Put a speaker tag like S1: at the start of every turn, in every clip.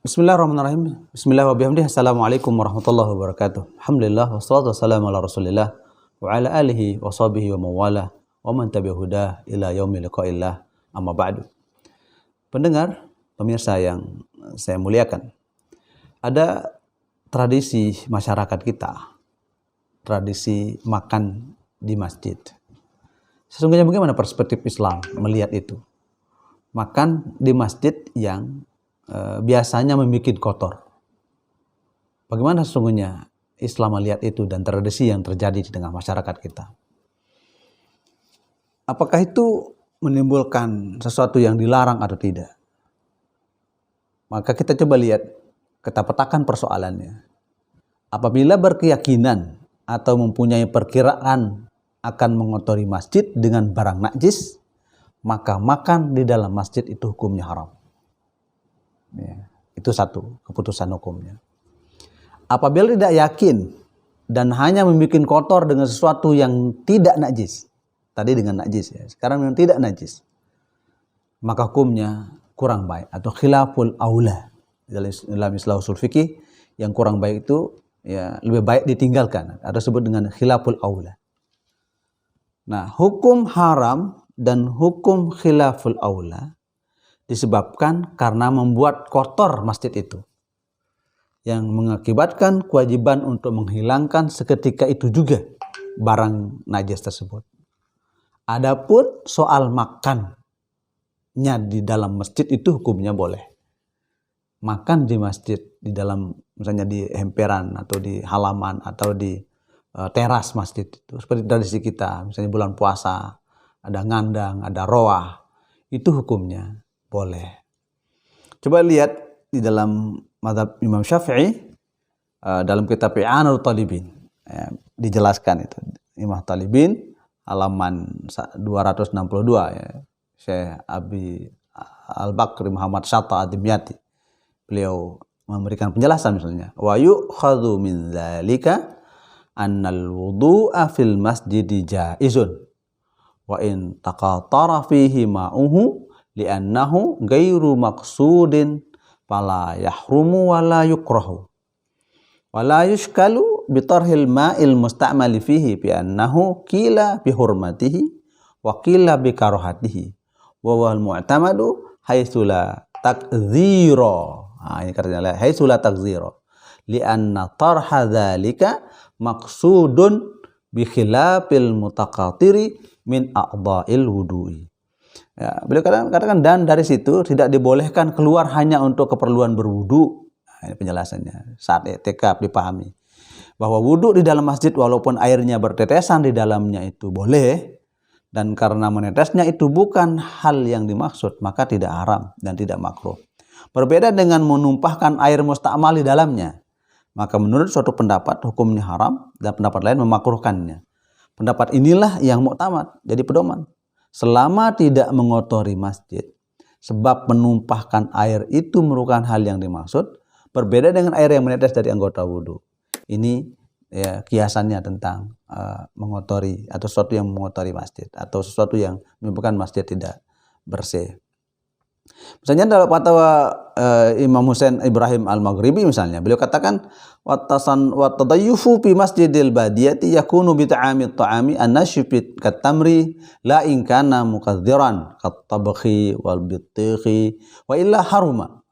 S1: Bismillahirrahmanirrahim. Bismillahirrahmanirrahim. Assalamualaikum warahmatullahi wabarakatuh. Alhamdulillah wassalatu wassalamu ala Rasulillah wa ala alihi wa sahbihi wa mawala wa man tabi'a hudah ila yaumil liqa'illah. Amma ba'du. Pendengar, pemirsa yang saya muliakan. Ada tradisi masyarakat kita. Tradisi makan di masjid. Sesungguhnya bagaimana perspektif Islam melihat itu? Makan di masjid yang biasanya membuat kotor. Bagaimana sesungguhnya Islam melihat itu dan tradisi yang terjadi di tengah masyarakat kita? Apakah itu menimbulkan sesuatu yang dilarang atau tidak? Maka kita coba lihat, kita petakan persoalannya. Apabila berkeyakinan atau mempunyai perkiraan akan mengotori masjid dengan barang najis, maka makan di dalam masjid itu hukumnya haram. Ya, itu satu keputusan hukumnya. Apabila tidak yakin dan hanya membuat kotor dengan sesuatu yang tidak najis, tadi dengan najis ya, sekarang dengan tidak najis, maka hukumnya kurang baik atau khilaful aula. Dalam istilah usul fikih, yang kurang baik itu ya lebih baik ditinggalkan atau disebut dengan khilaful aula. Nah, hukum haram dan hukum khilaful aula disebabkan karena membuat kotor masjid itu, yang mengakibatkan kewajiban untuk menghilangkan seketika itu juga barang najis tersebut. Adapun soal makannya di dalam masjid itu hukumnya boleh. Makan di masjid, di dalam misalnya di emperan atau di halaman atau di teras masjid itu, seperti tradisi kita, misalnya bulan puasa, ada ngandang, ada roah, itu hukumnya boleh. Coba lihat di dalam mazhab Imam Syafi'i, dalam kitab I'anatul Talibin, ya, dijelaskan itu. Imam Talibin halaman 262 ya. Syekh Abi Al-Bakri Muhammad Syatta Ad-Dimyati. Beliau memberikan penjelasan misalnya, wa yu'khadhu min dzalika annal wudu'a fil masjidi jaizun wa in taqatara fihi ma'uhu li'annahu ghairu maqsudin fala yahrumu wala yukrahu wala yushkalu bitarhil ma'il musta'mali fihi bi'annahu qila bihurmatihi wa qila bikarahatihi wa wal mu'tamadu haitsu la takdzira. Ini katanya haitsu la takdzira li'anna tarha dzalika maqsudun bi khilafil mutaqatiri min a'dha'il wudu'i. Ya, beliau katakan dan dari situ tidak dibolehkan keluar hanya untuk keperluan berwudu. Nah, ini penjelasannya. Saat i'tikaf dipahami bahwa wudu di dalam masjid walaupun airnya bertetesan di dalamnya itu boleh, dan karena menetesnya itu bukan hal yang dimaksud, maka tidak haram dan tidak makruh. Berbeda dengan menumpahkan air mustakmal di dalamnya. Maka menurut suatu pendapat hukumnya haram dan pendapat lain memakruhkannya. Pendapat inilah yang muktamad, jadi pedoman. Selama tidak mengotori masjid, sebab menumpahkan air itu merupakan hal yang dimaksud, berbeda dengan air yang menetes dari anggota wudhu. Ini ya kiasannya tentang mengotori atau sesuatu yang mengotori masjid atau sesuatu yang menyebabkan masjid tidak bersih. Misalnya dalam fatwa Imam Husain Ibrahim Al-Maghribi misalnya, beliau katakan wattadayyufu fi masjidil badiyati yakunu bi ta'amit ta'ami an-nashfit katamri la in kana mukadziran katabkhi wal bittikhi wa illa haruma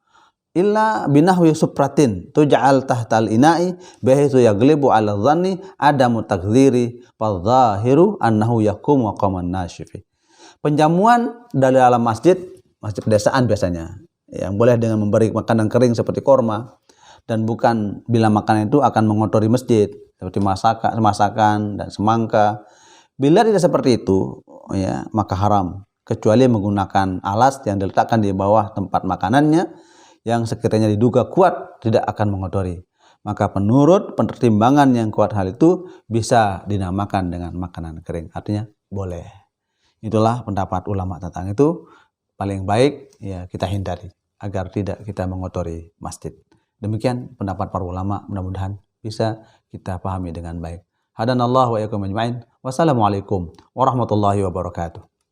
S1: illa binahwi supratin tuj'al tahtal ina'i bihaitsu yaglibu 'ala dhanni adamu takdziri fa dhahiru annahu yaqumu maqaman nashfi. Penjamuan dari dalam masjid pedesaan biasanya, yang boleh dengan memberi makanan kering seperti korma, dan bukan bila makanan itu akan mengotori masjid seperti masakan dan semangka. Bila tidak seperti itu, ya maka haram, kecuali menggunakan alas yang diletakkan di bawah tempat makanannya yang sekiranya diduga kuat tidak akan mengotori. Maka menurut pertimbangan yang kuat hal itu bisa dinamakan dengan makanan kering, artinya boleh. Itulah pendapat ulama tentang itu. Paling baik ya kita hindari agar tidak kita mengotori masjid. Demikian pendapat para ulama, mudah-mudahan bisa kita pahami dengan baik. Hadanallahu wa iyyakum ajma'in. Wassalamualaikum warahmatullahi wabarakatuh.